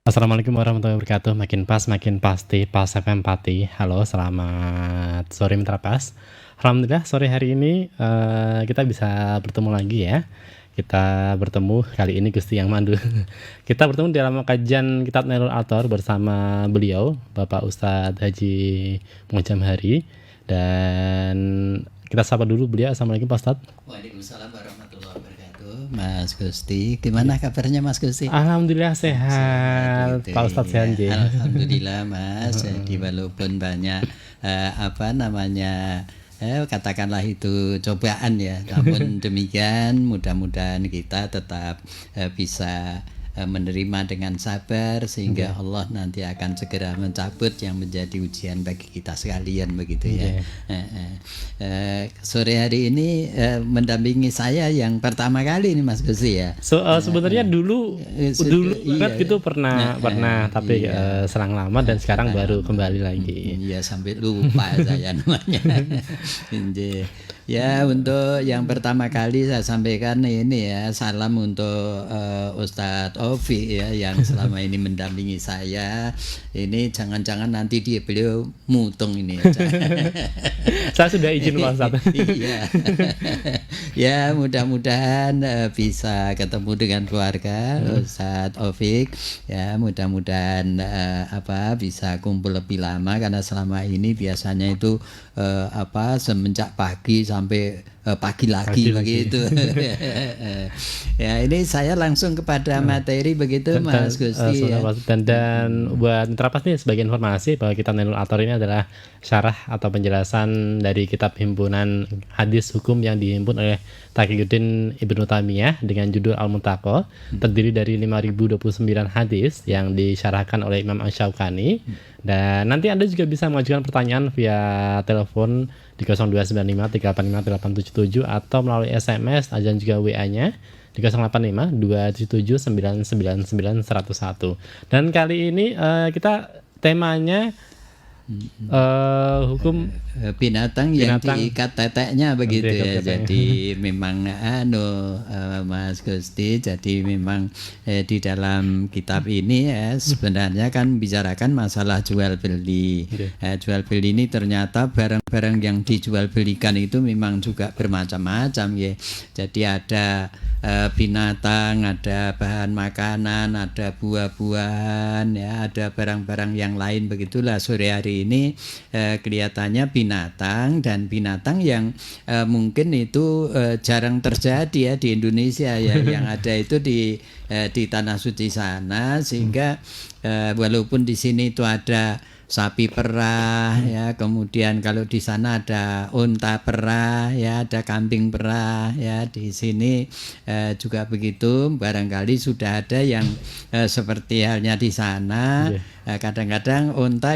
Assalamualaikum warahmatullahi wabarakatuh. Makin pas, makin pasti, pas FM Pati. Halo, selamat sore Mitra Pas. Alhamdulillah sore hari ini kita bisa bertemu lagi ya. Kita bertemu kali ini Gusti Yang Mandu. Kita bertemu dalam kajian Kitab Nailul Autor bersama beliau, Bapak Ustadz Haji Mujam Hari. Dan kita sapa dulu beliau. Assalamualaikum Pak Ustadz. Waalaikumsalam warahmatullahi wabarakatuh. Mas Gusti, gimana kabarnya Mas Gusti? Alhamdulillah sehat. Gitu, Pak Ustadz sehat ya. Alhamdulillah Mas. Jadi walaupun banyak katakanlah itu cobaan ya, namun demikian mudah-mudahan kita tetap bisa menerima dengan sabar sehingga Allah nanti akan segera mencabut yang menjadi ujian bagi kita sekalian begitu ya. Sore hari ini mendampingi saya yang pertama kali ini Mas Gusti ya. Sebenarnya dulu banget gitu pernah tapi selang lama dan sekarang baru kembali lagi. Iya sampai lupa saya namanya. Ya untuk yang pertama kali saya sampaikan ini ya, salam untuk Ustadz Ovi ya yang selama ini mendampingi saya. Ini jangan-jangan nanti beliau mutung ini ya. Saya sudah izin Pak Ustadz. Iya. Ya mudah-mudahan bisa ketemu dengan keluarga Ustadz Ovik ya, mudah-mudahan bisa kumpul lebih lama karena selama ini biasanya itu semenjak pagi sampai pagi lagi begitu. Ya ini saya langsung kepada materi begitu Mas Gusti ya. Dan buat Trapas nih sebagai informasi bahwa Kitab Nailul Autor ini adalah syarah atau penjelasan dari kitab himpunan hadis hukum yang dihimpun oleh Taqiyuddin Ibnu Taimiyah dengan judul Al-Muntaqo, terdiri dari 5029 hadis yang disyarahkan oleh Imam Asy-Syaukani. Dan nanti Anda juga bisa mengajukan pertanyaan via telepon di 0295 385 877 atau melalui SMS dan juga WA-nya di 085 277 999 101. Dan kali ini kita temanya hukum binatang yang diikat teteknya begitu ya. Jadi memang Mas Gusti, jadi memang di dalam kitab ini ya sebenarnya kan bicarakan masalah jual beli. Jual beli ini ternyata barang-barang yang dijual belikan itu memang juga bermacam-macam ya. Jadi ada binatang, ada bahan makanan, ada buah-buahan ya, ada barang-barang yang lain begitulah. Sore hari ini kelihatannya binatang dan binatang yang mungkin itu jarang terjadi ya di Indonesia ya. Yang ada itu di tanah suci sana, sehingga walaupun di sini itu ada sapi perah ya, kemudian kalau di sana ada unta perah ya, ada kambing perah ya, di sini juga begitu. Barangkali sudah ada yang seperti halnya di sana. Kadang-kadang unta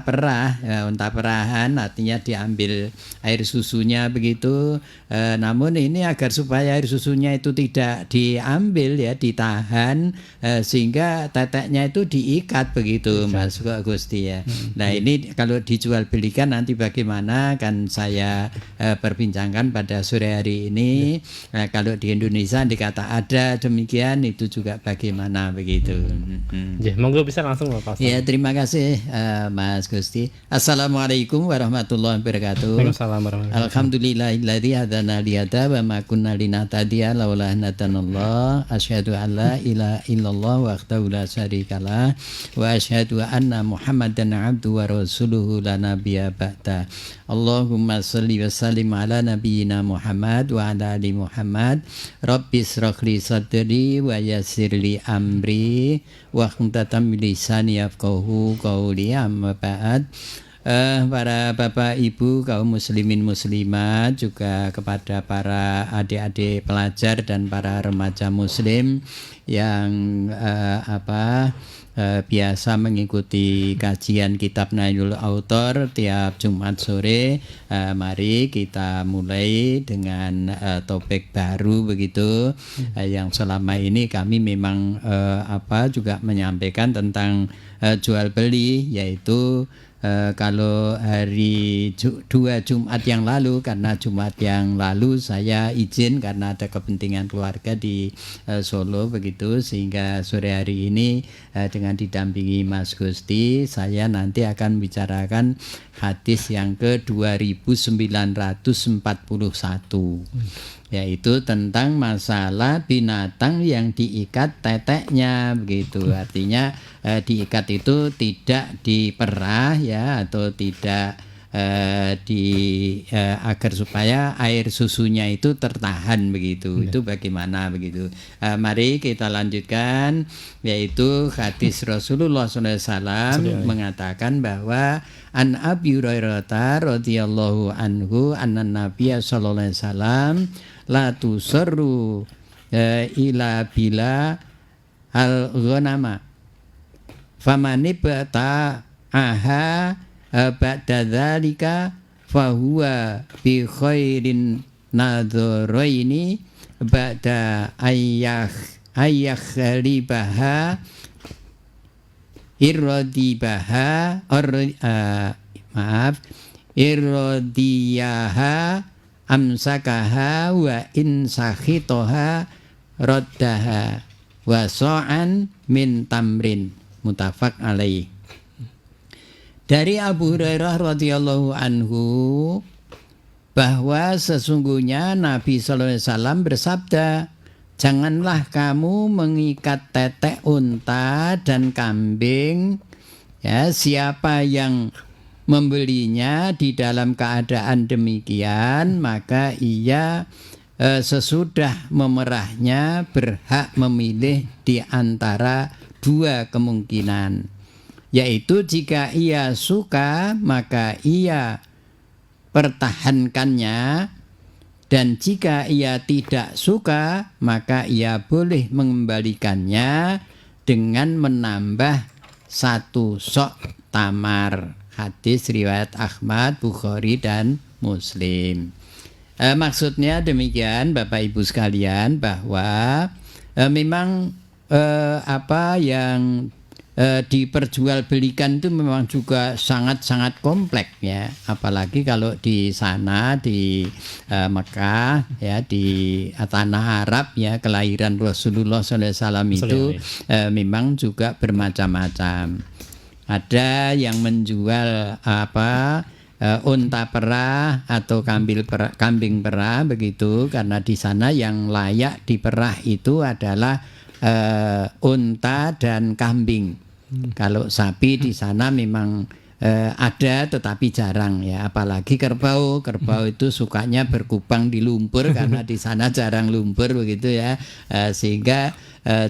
perah, unta perahan artinya diambil air susunya begitu. Namun ini agar supaya air susunya itu tidak diambil ya, ditahan sehingga teteknya itu diikat begitu Mas Gusti ya. Nah ini kalau dijual belikan nanti bagaimana kan saya perbincangkan pada sore hari ini. Kalau di Indonesia dikata ada demikian, itu juga bagaimana begitu. Monggo bisa langsung Pak. Ya terima kasih Mas Gusti. Assalamualaikum warahmatullahi wabarakatuh. Waalaikumsalam warahmatullahi wabarakatuh. Alhamdulillahilladzi hadana lihada wa ma kunna linahtadiya laula an hadanallah. Asyhadu an la ilaha illallah wahdahu la syarikalah wa asyhadu anna Muhammadan abduhu wa rasuluhu la nabiyya ba'da. Allahumma shalli wa sallim ala nabiyyina Muhammad wa ala ali Muhammad. Rabbis shrahli sadri wa yassirli amri wa hlul lisani yafqahu qawli, amma ba'd. Para bapak ibu kaum muslimin muslimat, juga kepada para adik-adik pelajar dan para remaja muslim yang biasa mengikuti kajian kitab Nailul Autor tiap Jumat sore. Mari kita mulai dengan topik baru begitu, yang selama ini kami memang juga menyampaikan tentang jual beli, yaitu kalau hari 2 Jumat yang lalu, karena Jumat yang lalu saya izin karena ada kepentingan keluarga di Solo begitu, sehingga sore hari ini dengan didampingi Mas Gusti saya nanti akan bicarakan hadis yang ke 2941, yaitu tentang masalah binatang yang diikat teteknya begitu. Artinya diikat itu tidak diperah ya, atau tidak agar supaya air susunya itu tertahan begitu. Itu bagaimana begitu. Mari kita lanjutkan, yaitu hadis Rasulullah SAW mengatakan bahwa an Abi Hurairah radhiyallahu anhu anna Nabiya sallallahu alaihi wasallam la tusarru ila bila al ghanama famanibta aha ba'da dzalika fahuwa bi khairin nadharaini ba'da ribaha irradiyaha amsakaha wa insakhitoha raddaha wa sa'an min tamrin, muttafaq alaih. Dari Abu Hurairah radhiyallahu anhu bahwa sesungguhnya Nabi sallallahu alaihi wasallam bersabda, janganlah kamu mengikat tetek unta dan kambing, ya, siapa yang membelinya di dalam keadaan demikian maka ia sesudah memerahnya berhak memilih di antara 2 kemungkinan, yaitu jika ia suka maka ia pertahankannya, dan jika ia tidak suka maka ia boleh mengembalikannya dengan menambah 1 sok tamar. Hadis riwayat Ahmad, Bukhari dan Muslim. Maksudnya demikian Bapak Ibu sekalian, bahwa memang apa yang diperjualbelikan itu memang juga sangat-sangat kompleks ya, apalagi kalau di sana di Mekah ya, di tanah Arab ya, kelahiran Rasulullah SAW itu memang juga bermacam-macam. Ada yang menjual unta perah atau kambing perah begitu, karena di sana yang layak diperah itu adalah unta dan kambing. Kalau sapi di sana memang ada tetapi jarang ya, apalagi kerbau itu sukanya berkubang di lumpur karena di sana jarang lumpur begitu ya, sehingga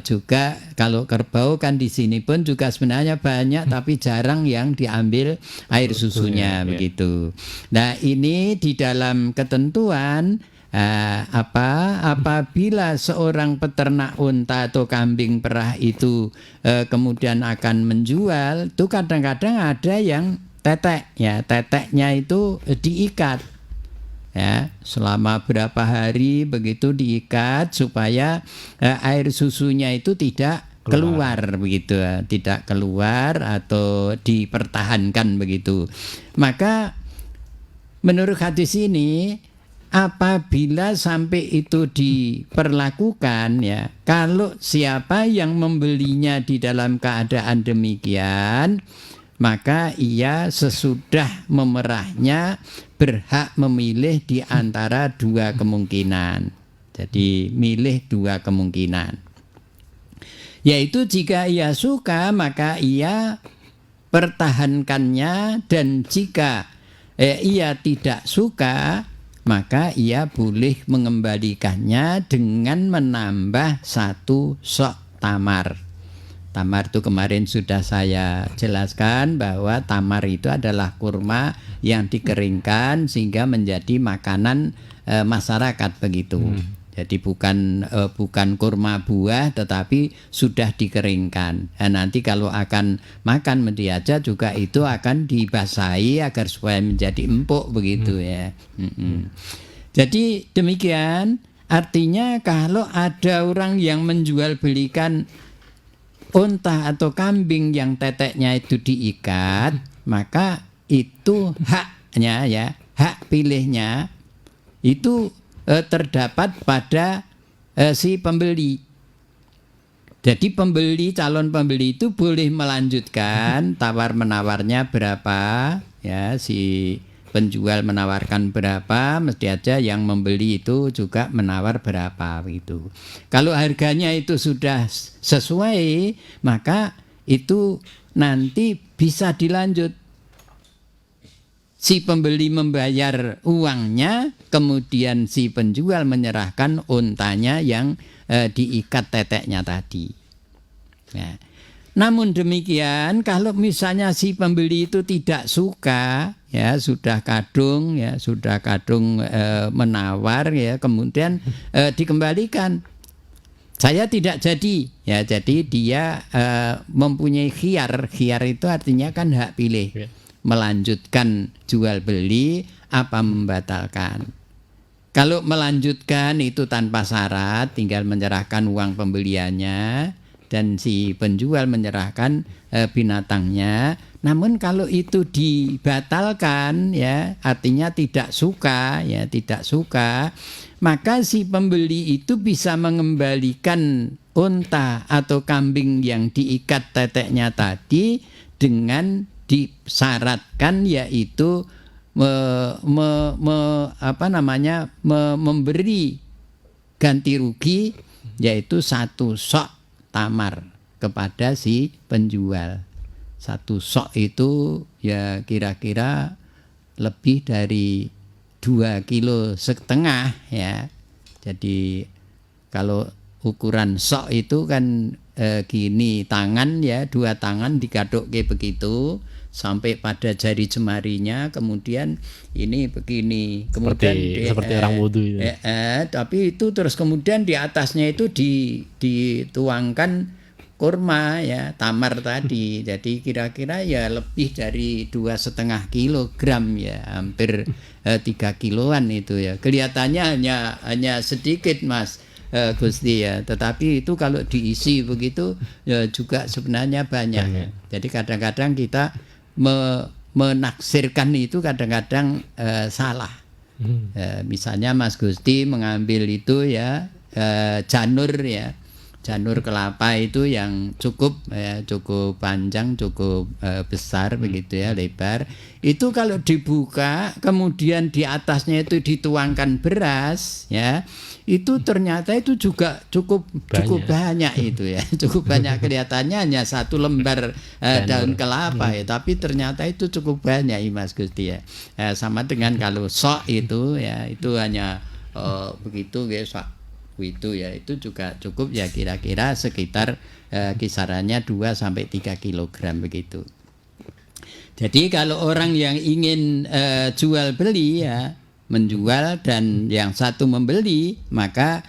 juga kalau kerbau kan di sini pun juga sebenarnya banyak tapi jarang yang diambil air susunya begitu. Nah ini di dalam ketentuan apabila seorang peternak unta atau kambing perah itu kemudian akan menjual, itu kadang-kadang ada yang tetek ya, teteknya itu diikat ya, selama berapa hari begitu diikat supaya air susunya itu tidak keluar begitu, tidak keluar atau dipertahankan begitu. Maka menurut hadis ini, apabila sampai itu diperlakukan ya, kalau siapa yang membelinya di dalam keadaan demikian, maka ia sesudah memerahnya berhak memilih di antara 2 kemungkinan. Jadi milih 2 kemungkinan, yaitu jika ia suka maka ia pertahankannya, dan jika ia tidak suka maka ia boleh mengembalikannya dengan menambah 1 sok tamar. Tamar itu kemarin sudah saya jelaskan bahwa tamar itu adalah kurma yang dikeringkan sehingga menjadi makanan masyarakat begitu. Jadi bukan kurma buah tetapi sudah dikeringkan. Nah, nanti kalau akan makan mendiaja juga itu akan dibasahi agar supaya menjadi empuk begitu ya. Jadi demikian, artinya kalau ada orang yang menjual belikan unta atau kambing yang teteknya itu diikat, maka itu haknya ya, hak pilihnya itu terdapat pada si pembeli. Jadi calon pembeli itu boleh melanjutkan tawar-menawarnya berapa, ya si penjual menawarkan berapa, mesti aja yang membeli itu juga menawar berapa gitu. Kalau harganya itu sudah sesuai, maka itu nanti bisa dilanjut. Si pembeli membayar uangnya, kemudian si penjual menyerahkan untanya yang diikat teteknya tadi. Nah, namun demikian, kalau misalnya si pembeli itu tidak suka, ya sudah kadung menawar, ya kemudian dikembalikan. Saya tidak jadi, ya jadi dia mempunyai khiyar. Khiyar itu artinya kan hak pilih, melanjutkan jual beli apa membatalkan. Kalau melanjutkan itu tanpa syarat, tinggal menyerahkan uang pembeliannya dan si penjual menyerahkan binatangnya. Namun kalau itu dibatalkan, ya artinya tidak suka, maka si pembeli itu bisa mengembalikan unta atau kambing yang diikat teteknya tadi dengan disyaratkan, yaitu memberi ganti rugi, yaitu 1 sok tamar kepada si penjual. 1 sok itu ya kira-kira lebih dari 2,5 kilo ya. Jadi kalau ukuran sok itu kan gini tangan, ya 2 tangan digaduk kayak begitu sampai pada jari jemarinya, kemudian ini begini, kemudian seperti orang wudu itu. Tapi itu terus kemudian di atasnya itu dituangkan kurma, ya tamar tadi. Jadi kira-kira ya lebih dari 2,5 kilogram, ya hampir 3 kiloan itu ya. Kelihatannya hanya sedikit Mas Gusti ya, tetapi itu kalau diisi begitu ya juga sebenarnya banyak. Jadi kadang-kadang kita menaksirkan itu kadang-kadang salah. Misalnya Mas Gusti mengambil itu ya janur, ya janur kelapa itu yang cukup panjang, cukup besar begitu ya, lebar. Itu kalau dibuka kemudian di atasnya itu dituangkan beras, ya itu ternyata itu juga cukup banyak itu ya, cukup banyak. Kelihatannya hanya 1 lembar daun kelapa ya, tapi ternyata itu cukup banyak ya Mas Gusti ya. Sama dengan kalau sok itu ya, itu hanya begitu ya, sok itu ya, itu juga cukup ya, kira-kira sekitar kisarannya 2-3 kilogram begitu. Jadi kalau orang yang ingin jual beli, ya menjual dan yang satu membeli, maka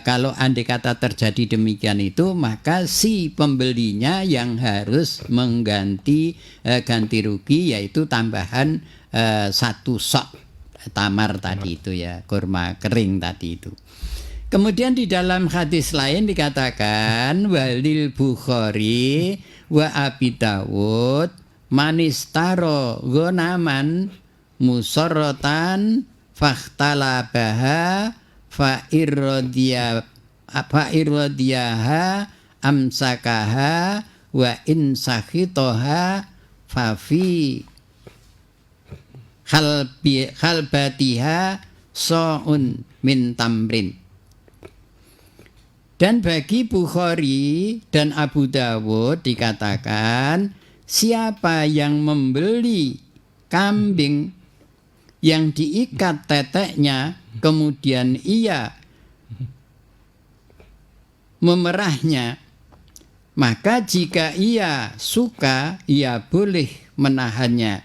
kalau andai kata terjadi demikian itu, maka si pembelinya yang harus mengganti ganti rugi, yaitu tambahan 1 sok tamar tadi itu ya, kurma kering tadi itu. Kemudian di dalam hadis lain dikatakan walil Bukhari wa Abi Dawud manistaro gonaman musarratan fakhtalabaha fa irradiyaha amsakaha wa in sakhitoha fa fi khalbatiha sa'un min tamrin. Dan bagi Bukhari dan Abu Dawud dikatakan, siapa yang membeli kambing yang diikat teteknya, kemudian ia memerahnya, maka jika ia suka, ia boleh menahannya.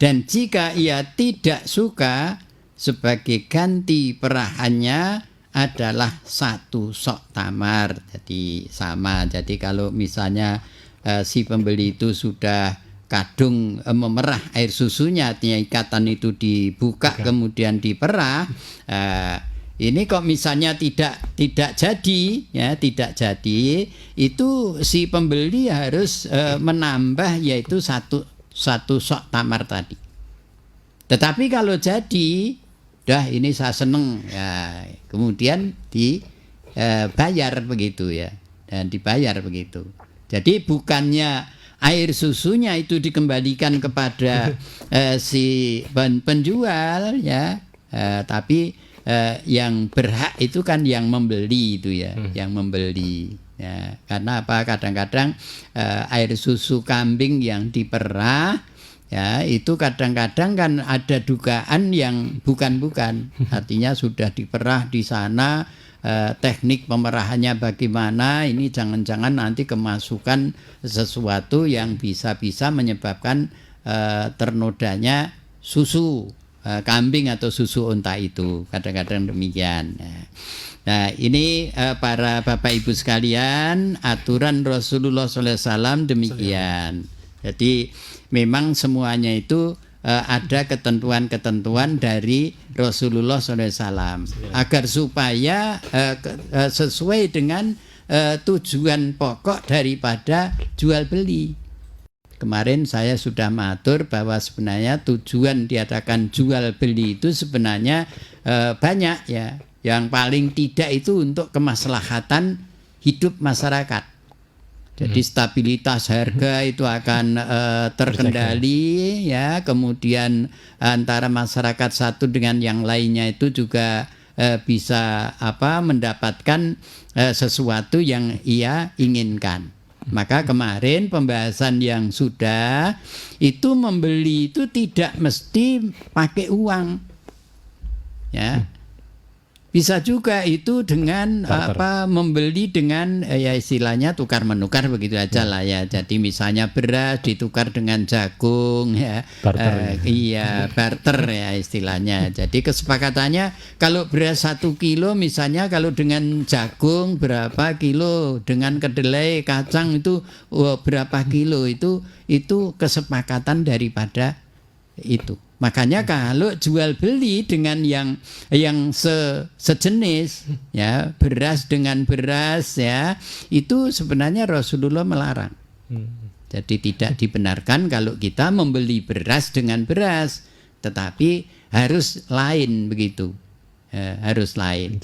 Dan jika ia tidak suka, sebagai ganti perahannya adalah 1 sok tamar. Jadi sama. Jadi kalau misalnya si pembeli itu sudah kadung memerah air susunya, artinya ikatan itu dibuka kemudian diperah, ini kok misalnya tidak jadi, ya tidak jadi, itu si pembeli harus menambah, yaitu 1 satu sok tamar tadi. Tetapi kalau jadi, dah ini saya seneng ya, kemudian dibayar begitu ya, dan dibayar begitu. Jadi bukannya air susunya itu dikembalikan kepada si penjual ya, tapi yang berhak itu kan yang membeli itu ya, yang membeli ya. Karena apa? Kadang-kadang air susu kambing yang diperah ya, itu kadang-kadang kan ada dugaan yang bukan-bukan. Artinya sudah diperah di sana, teknik pemerahannya bagaimana, ini jangan-jangan nanti kemasukan sesuatu yang bisa-bisa menyebabkan ternodanya susu kambing atau susu unta itu. Kadang-kadang demikian. Nah ini para Bapak Ibu sekalian, aturan Rasulullah SAW demikian. Jadi memang semuanya itu ada ketentuan-ketentuan dari Rasulullah SAW agar supaya sesuai dengan tujuan pokok daripada jual beli. Kemarin saya sudah matur bahwa sebenarnya tujuan diadakan jual beli itu sebenarnya banyak ya. Yang paling tidak itu untuk kemaslahatan hidup masyarakat. Jadi stabilitas harga itu akan terkendali ya, kemudian antara masyarakat satu dengan yang lainnya itu juga bisa mendapatkan sesuatu yang ia inginkan. Maka kemarin pembahasan yang sudah itu membeli itu tidak mesti pakai uang. Ya. Bisa juga itu dengan membeli dengan ya istilahnya tukar menukar begitu aja lah ya. Jadi misalnya beras ditukar dengan jagung ya. Iya, barter ya istilahnya. Jadi kesepakatannya kalau beras 1 kilo misalnya, kalau dengan jagung berapa kilo, dengan kedelai kacang itu berapa kilo, itu kesepakatan daripada itu. Makanya kalau jual beli dengan yang sejenis ya, beras dengan beras ya, itu sebenarnya Rasulullah melarang. Jadi tidak dibenarkan kalau kita membeli beras dengan beras, tetapi harus lain begitu. Harus lain.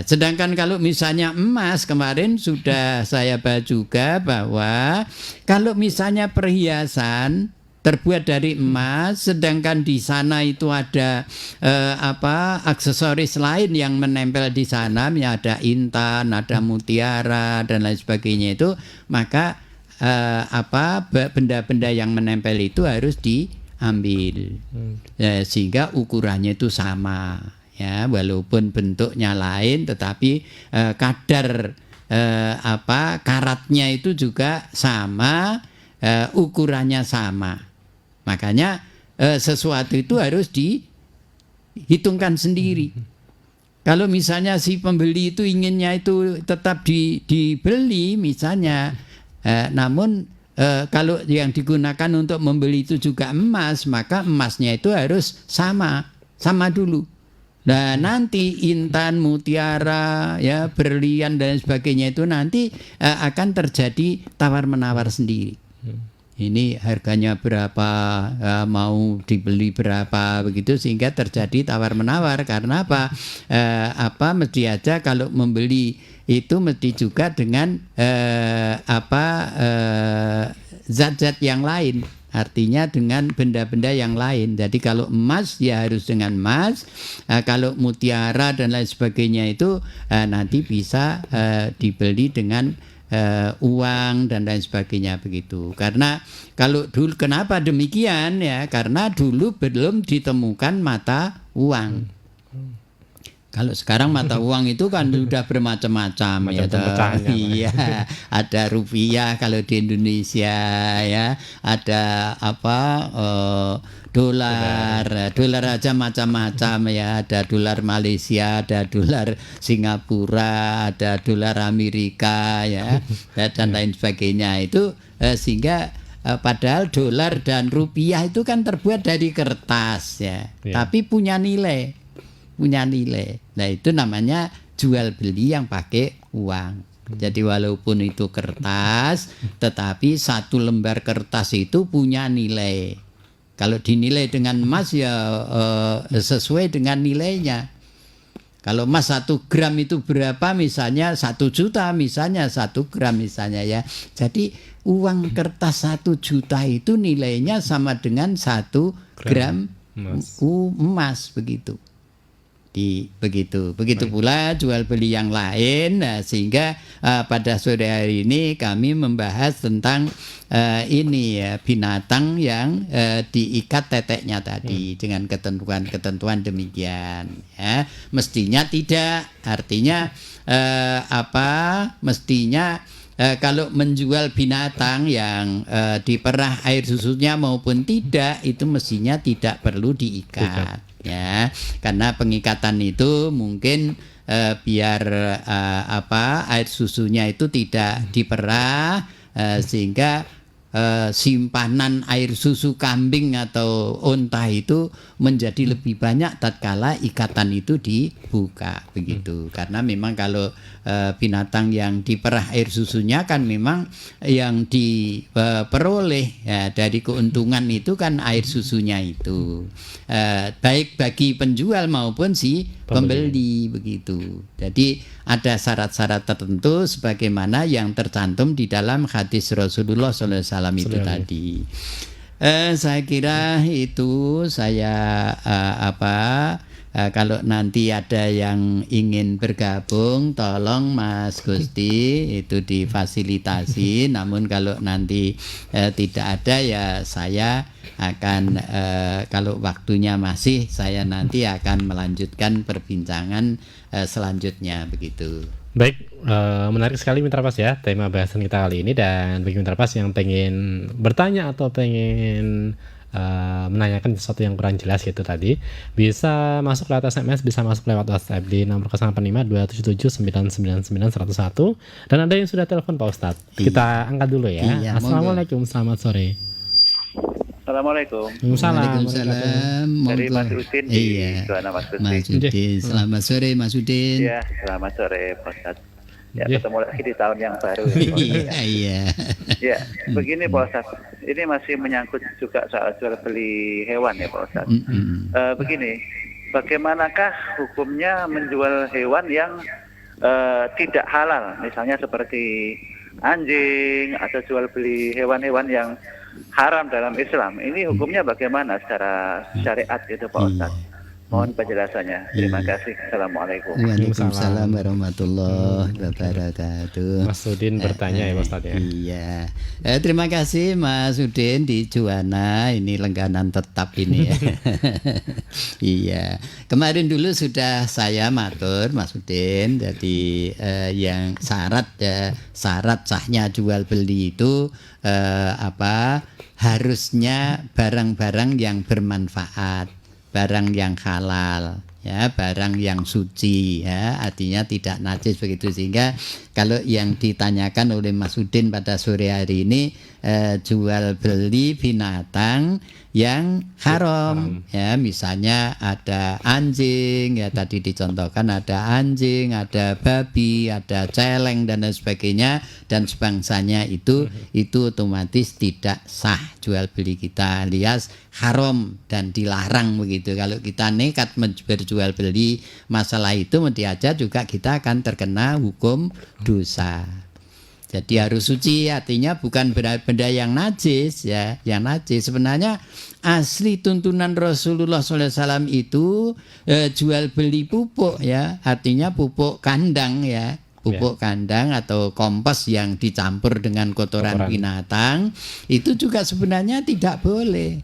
Sedangkan kalau misalnya emas, kemarin sudah saya bahas juga bahwa kalau misalnya perhiasan terbuat dari emas, sedangkan di sana itu ada aksesoris lain yang menempel di sana, ada intan, ada mutiara dan lain sebagainya itu, maka benda-benda yang menempel itu harus diambil sehingga ukurannya itu sama ya, walaupun bentuknya lain tetapi kadar karatnya itu juga sama, ukurannya sama. Makanya sesuatu itu harus dihitungkan sendiri. Kalau misalnya si pembeli itu inginnya itu tetap dibeli misalnya, namun kalau yang digunakan untuk membeli itu juga emas, maka emasnya itu harus sama dulu. Nah nanti intan, mutiara, ya berlian dan sebagainya itu nanti akan terjadi tawar-menawar sendiri. Ini harganya berapa, mau dibeli berapa begitu, sehingga terjadi tawar-menawar. Karena apa? Mesti aja kalau membeli itu mesti juga dengan zat-zat yang lain. Artinya dengan benda-benda yang lain. Jadi kalau emas ya harus dengan emas, kalau mutiara dan lain sebagainya itu nanti bisa dibeli dengan uang dan lain sebagainya begitu. Karena kalau dulu, kenapa demikian ya? Karena dulu belum ditemukan mata uang. Kalau sekarang mata uang itu kan sudah bermacam-macam ya. Iya, ada rupiah kalau di Indonesia ya, ada dolar aja macam-macam ya, ada dolar Malaysia, ada dolar Singapura, ada dolar Amerika ya, dan lain sebagainya itu, sehingga padahal dolar dan rupiah itu kan terbuat dari kertas ya, tapi punya nilai. Nah itu namanya jual beli yang pakai uang. Jadi walaupun itu kertas, tetapi satu lembar kertas itu punya nilai. Kalau dinilai dengan emas ya sesuai dengan nilainya. Kalau emas 1 gram itu berapa, misalnya 1 juta, misalnya 1 gram misalnya ya. Jadi uang kertas 1 juta itu nilainya sama dengan 1 gram emas begitu. Begitu pula jual beli yang lain. Nah, sehingga pada sore hari ini kami membahas tentang ini ya, binatang yang diikat teteknya tadi dengan ketentuan demikian ya. Mestinya tidak, artinya mestinya kalau menjual binatang yang diperah air susunya maupun tidak, itu mestinya tidak perlu diikat ya, karena pengikatan itu mungkin biar air susunya itu tidak diperah sehingga simpanan air susu kambing atau unta itu menjadi lebih banyak tatkala ikatan itu dibuka begitu. Karena memang kalau binatang yang diperah air susunya kan memang yang diperoleh ya, dari keuntungan itu kan air susunya itu, baik bagi penjual maupun si pembeli begitu. Jadi ada syarat-syarat tertentu sebagaimana yang tercantum di dalam hadis Rasulullah SAW itu tadi. Saya kira itu saya kalau nanti ada yang ingin bergabung, tolong Mas Gusti itu difasilitasi. Namun kalau nanti tidak ada ya saya akan kalau waktunya masih, saya nanti akan melanjutkan perbincangan selanjutnya begitu. Baik, menarik sekali Mitra Pas ya tema bahasan kita kali ini. Dan bagi Mitra Pas yang pengen bertanya atau pengen menanyakan sesuatu yang kurang jelas gitu tadi, bisa masuk lewat SMS, bisa masuk lewat WhatsApp di nomor 085277999101. Dan ada yang sudah telepon Pak Ustadz. Kita angkat dulu ya. Assalamualaikum, selamat sore. Assalamualaikum. Waalaikumsalam. Dari Mas Udin di Juana Mas Udin. Selamat sore Mas Udin. Ya, selamat sore Pak Ustadz. Ya, ketemu lagi di tahun yang baru. Iya. Ya, begini Pak Ustadz. Ini masih menyangkut juga soal jual beli hewan ya Pak Ustadz. Begini, bagaimanakah hukumnya menjual hewan yang tidak halal, misalnya seperti anjing atau jual beli hewan-hewan yang haram dalam Islam? Ini hukumnya bagaimana secara syariat itu Pak Ustadz? Mohon penjelasannya. Terima kasih. Assalamualaikum. Waalaikumsalam warahmatullahi wabarakatuh. Mas Udin bertanya ya Pak Ustadz ya. Iya. Terima kasih Mas Udin di Juana, ini langganan tetap ini ya. Iya. Kemarin dulu sudah saya matur Mas Udin, jadi yang syarat sahnya jual beli itu harusnya barang-barang yang bermanfaat, barang yang halal ya, barang yang suci ya, artinya tidak najis begitu. Sehingga kalau yang ditanyakan oleh Mas Udin pada sore hari ini jual beli binatang yang haram ya, misalnya ada anjing ya, tadi dicontohkan ada anjing, ada babi, ada celeng dan lain sebagainya dan sebangsanya, itu otomatis tidak sah jual beli kita, alias haram dan dilarang begitu. Kalau kita nekat berjual beli masalah itu, nanti aja juga kita akan terkena hukum dosa. Jadi harus suci, artinya bukan benda yang najis ya, yang najis. Sebenarnya asli tuntunan Rasulullah SAW itu jual beli pupuk ya, artinya pupuk kandang ya, pupuk kandang atau kompos yang dicampur dengan kotoran binatang, itu juga sebenarnya tidak boleh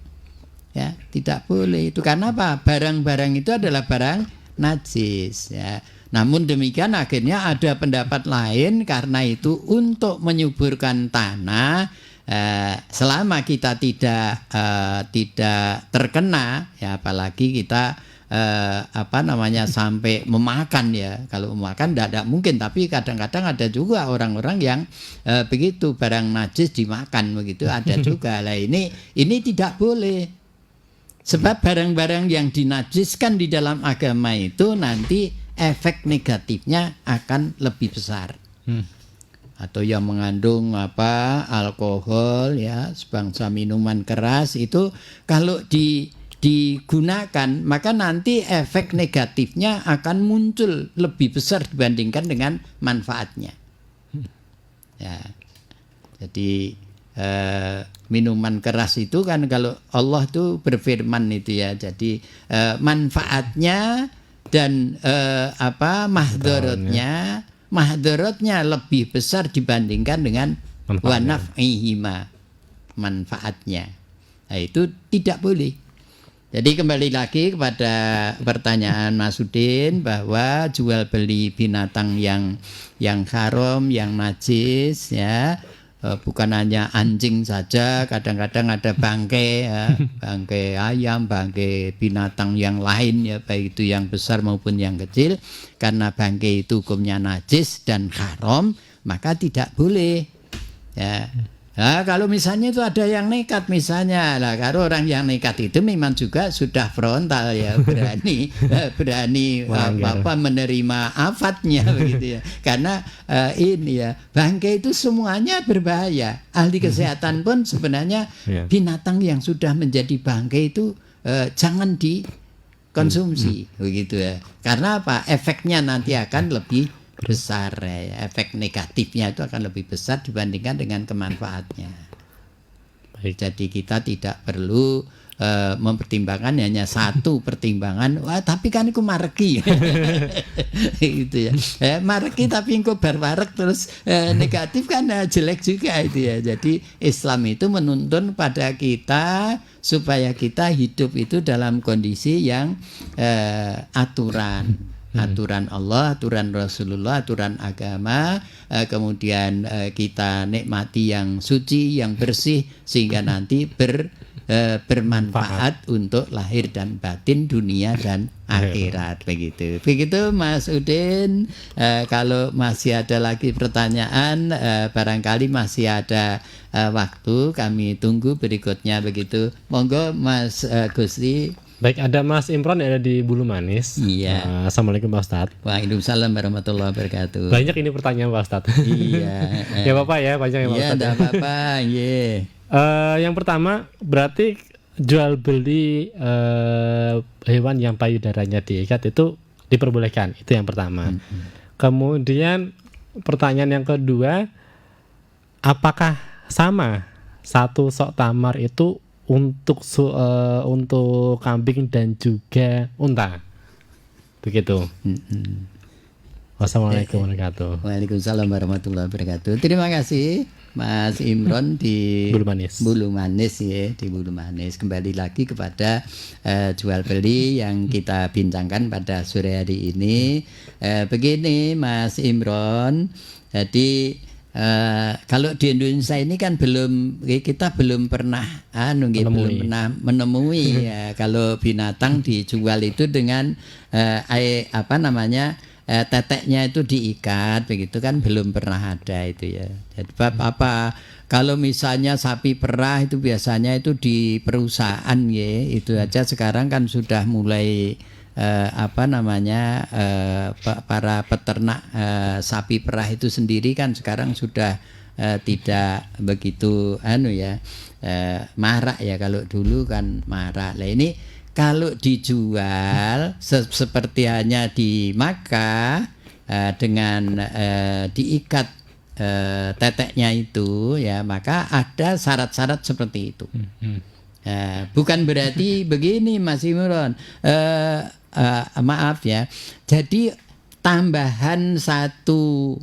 ya, tidak boleh. Itu karena apa? Barang-barang itu adalah barang najis ya. Namun demikian akhirnya ada pendapat lain, karena itu untuk menyuburkan tanah, selama kita tidak terkena ya, apalagi kita sampai memakan ya. Kalau memakan tidak mungkin, tapi kadang-kadang ada juga orang-orang yang begitu, barang najis dimakan begitu, ada juga. Lah ini tidak boleh. Sebab barang-barang yang dinajiskan di dalam agama itu nanti efek negatifnya akan lebih besar. atau yang mengandung alkohol ya, sebangsa minuman keras itu kalau digunakan maka nanti efek negatifnya akan muncul lebih besar dibandingkan dengan manfaatnya. Ya. Jadi minuman keras itu kan kalau Allah tuh berfirman itu ya, jadi manfaatnya dan mahdharotnya lebih besar dibandingkan dengan wa naf'ihima, manfaatnya. Nah, itu tidak boleh. Jadi kembali lagi kepada pertanyaan Mas Udin bahwa jual beli binatang yang haram, yang najis ya, bukan hanya anjing saja, kadang-kadang ada bangkai ya, bangkai ayam, bangkai binatang yang lain ya, baik itu yang besar maupun yang kecil. Karena bangkai itu hukumnya najis dan haram, maka tidak boleh ya. Nah, kalau misalnya itu ada yang nekat misalnya, lah kalau orang yang nekat itu memang juga sudah frontal ya, berani menerima afatnya begitu ya. Karena ini ya, bangkai itu semuanya berbahaya. Ahli kesehatan pun sebenarnya binatang yang sudah menjadi bangkai itu jangan dikonsumsi begitu ya. Karena apa? Efeknya nanti akan lebih besar ya. Efek negatifnya itu akan lebih besar dibandingkan dengan kemanfaatnya. Baik. Jadi kita tidak perlu mempertimbangkan hanya satu pertimbangan. Wah, tapi kan itu mareki gitu ya. Mareki tapi engko bar warek terus negatif kan jelek juga itu ya. Jadi Islam itu menuntun pada kita supaya kita hidup itu dalam kondisi yang aturan Allah, aturan Rasulullah, aturan agama, kemudian kita nikmati yang suci, yang bersih, sehingga nanti bermanfaat untuk lahir dan batin, dunia dan akhirat begitu. Begitu Mas Udin. Kalau masih ada lagi pertanyaan, barangkali masih ada waktu, kami tunggu berikutnya begitu. Monggo Mas Gusti. Baik, ada Mas Imron yang ada di Bulu Manis. Iya. Assalamualaikum Pak Ustadz. Waalaikumsalam warahmatullahi wabarakatuh. Banyak ini pertanyaan Pak Ustadz. Iya. Ya Bapak ya, banyak ya Pak Ustadz. Iya, enggak apa-apa. Iya. Yang pertama, berarti jual beli hewan yang payudaranya diikat itu diperbolehkan. Itu yang pertama. Kemudian pertanyaan yang kedua, apakah sama satu sok tamar itu untuk kambing dan juga unta? Begitu. Wassalamualaikum warahmatullahi wabarakatuh. Waalaikumsalam warahmatullahi wabarakatuh. Terima kasih Mas Imron di Bulu Manis ya, di Bulu Manis. Kembali lagi kepada jual beli yang kita bincangkan pada sore hari ini. Begini Mas Imron, jadi kalau di Indonesia ini kan kita belum pernah menemui ya, kalau binatang dijual itu dengan teteknya itu diikat begitu kan, belum pernah ada itu ya. Jadi kalau misalnya sapi perah itu biasanya itu di perusahaan ya, itu aja sekarang kan sudah mulai para peternak sapi perah itu sendiri kan sekarang sudah tidak begitu marak ya. Kalau dulu kan marak. Lah ini kalau dijual seperti hanya di Makkah dengan diikat teteknya itu ya, maka ada syarat-syarat seperti itu. Bukan berarti begini Mas Imron, maaf ya, jadi tambahan satu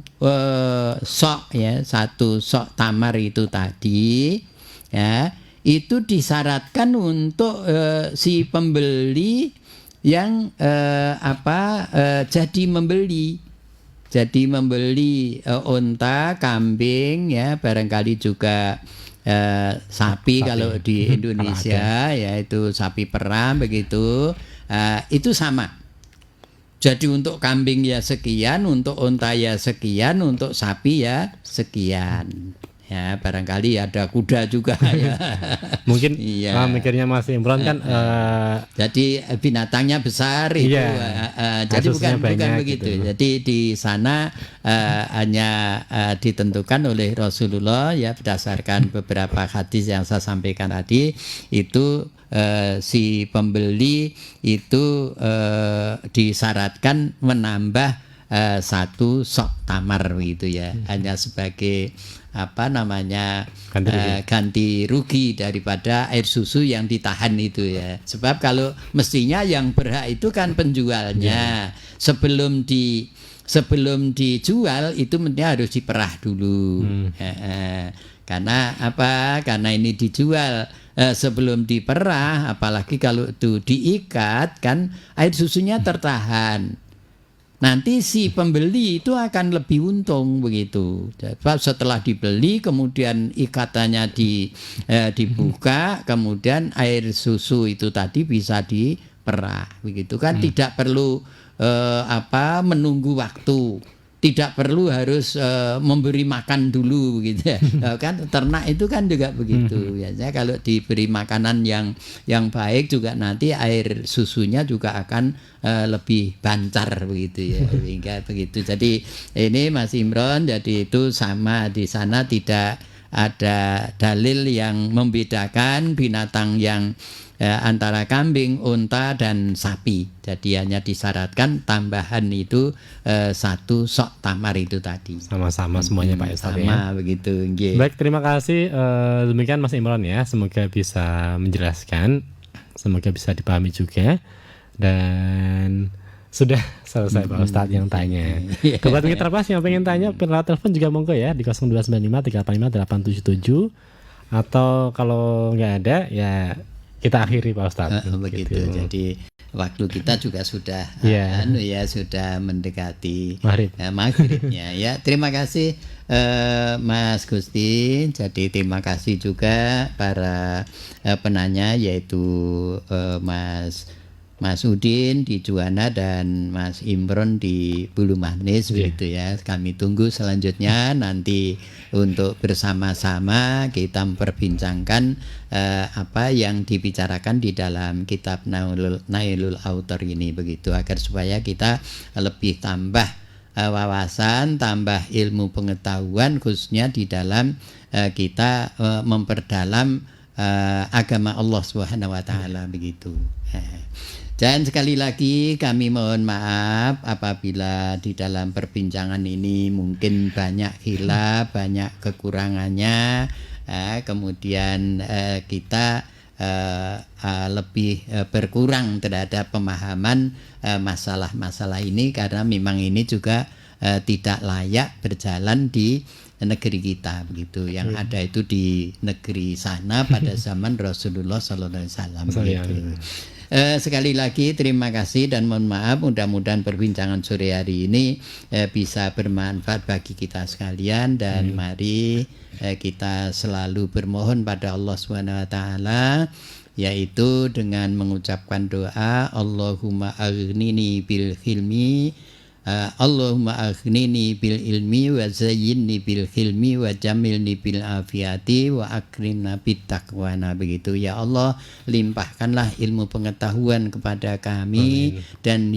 sok tamar itu tadi ya, itu disyaratkan untuk si pembeli yang jadi membeli unta, kambing ya, barangkali juga sapi kalau di Indonesia ya, itu sapi perah begitu. Itu sama. Jadi untuk kambing ya sekian, untuk unta ya sekian, untuk sapi ya sekian. ya barangkali ada kuda juga ya. Mungkin Iya. mikirnya Mas Imron kan Jadi binatangnya besar itu, jadi kasusnya bukan banyak begitu. gitu. Jadi di sana hanya ditentukan oleh Rasulullah ya berdasarkan beberapa hadis yang saya sampaikan tadi itu. Si pembeli itu disyaratkan menambah 1 sok tamar gitu ya, hanya sebagai apa namanya ganti rugi daripada air susu yang ditahan itu ya. Sebab kalau mestinya yang berhak itu kan penjualnya, sebelum dijual itu mestinya harus diperah dulu. Karena apa? Karena ini dijual sebelum diperah, apalagi kalau itu diikat kan air susunya tertahan. Nanti si pembeli itu akan lebih untung begitu. Setelah dibeli kemudian ikatannya dibuka, kemudian air susu itu tadi bisa diperah begitu kan, tidak perlu menunggu waktu. Tidak perlu harus memberi makan dulu begitu ya. Kan ternak itu kan juga begitu. Biasanya kalau diberi makanan yang baik juga nanti air susunya juga akan lebih bancar begitu ya. Hingga begitu. Jadi ini Mas Imron, jadi itu sama di sana tidak ada dalil yang membedakan binatang yang antara kambing, unta dan sapi. Jadi hanya disyaratkan tambahan itu 1 sok tamar itu tadi. Sama-sama semuanya Pak Ustadz sama begitu. Baik, terima kasih. Demikian Mas Imron ya. Semoga bisa menjelaskan, semoga bisa dipahami juga. Dan sudah selesai Pak Ustadz yang tanya. Kebuat mitra pas yang pengen tanya, lewat telepon juga monggo ya di 0295 385 877. Atau kalau nggak ada ya kita akhiri Pak Ustadz. Begitu. Gitu. Jadi waktu kita juga sudah sudah mendekati maghribnya ya. Terima kasih Mas Gusti. Jadi terima kasih juga para penanya yaitu Mas Udin di Juwana dan Mas Imron di Bulu Manis begitu ya. Kami tunggu selanjutnya nanti untuk bersama-sama kita memperbincangkan apa yang dibicarakan di dalam kitab Nailul Autor ini begitu, agar supaya kita lebih tambah wawasan, tambah ilmu pengetahuan khususnya di dalam kita memperdalam agama Allah Subhanahu wa taala begitu. Dan sekali lagi kami mohon maaf apabila di dalam perbincangan ini mungkin banyak khilaf, banyak kekurangannya, kemudian kita lebih berkurang terhadap pemahaman masalah-masalah ini, karena memang ini juga tidak layak berjalan di negeri kita begitu. Yang ada itu di negeri sana pada zaman Rasulullah SAW begitu. Sekali lagi terima kasih dan mohon maaf, mudah-mudahan perbincangan sore hari ini bisa bermanfaat bagi kita sekalian, dan mari kita selalu bermohon pada Allah Subhanahu wa taala, yaitu dengan mengucapkan doa Allahumma aghnini bil hilmi, Allahumma aghnini bil ilmi wa zayyinni bil hilmi wa jamilni bil afiyati wa akrimna bit taqwana begitu. Ya Allah, limpahkanlah ilmu pengetahuan kepada kami. Amin. Dan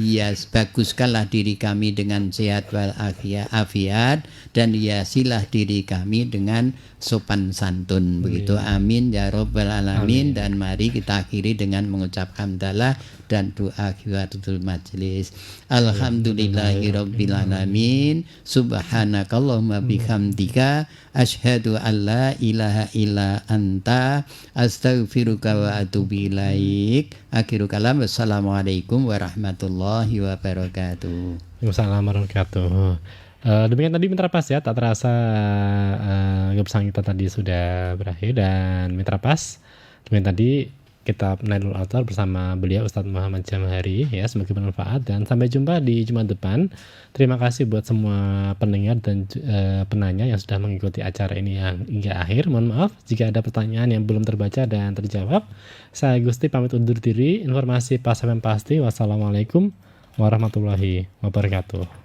baguskanlah diri kami dengan sehat wal afiat, dan hiasilah diri kami dengan sopan santun begitu. Amin ya rabbal alamin. Dan mari kita akhiri dengan mengucap hamdalah dan doa khiratul majlis. Alhamdulillahi rabbil alamin. Subhanakallahumma bihamdika asyhadu an la ilaha illa anta astaghfiruka wa atubu ilaik. Akhirul kalam, wassalamualaikum warahmatullahi wabarakatuh. Waalaikumsalam warahmatullahi wabarakatuh. Demikian tadi Mitra Pas ya, tak terasa kebesaran kita tadi sudah berakhir. Dan Mitra Pas, demikian tadi kitab Nailul Autor bersama beliau Ustadz Muhammad Jamhari ya, semoga bermanfaat dan sampai jumpa di Jumat depan. Terima kasih buat semua pendengar dan penanya yang sudah mengikuti acara ini hingga akhir. Mohon maaf jika ada pertanyaan yang belum terbaca dan terjawab. Saya Gusti pamit undur diri. Informasi pas sampai pasti. Wassalamualaikum warahmatullahi wabarakatuh.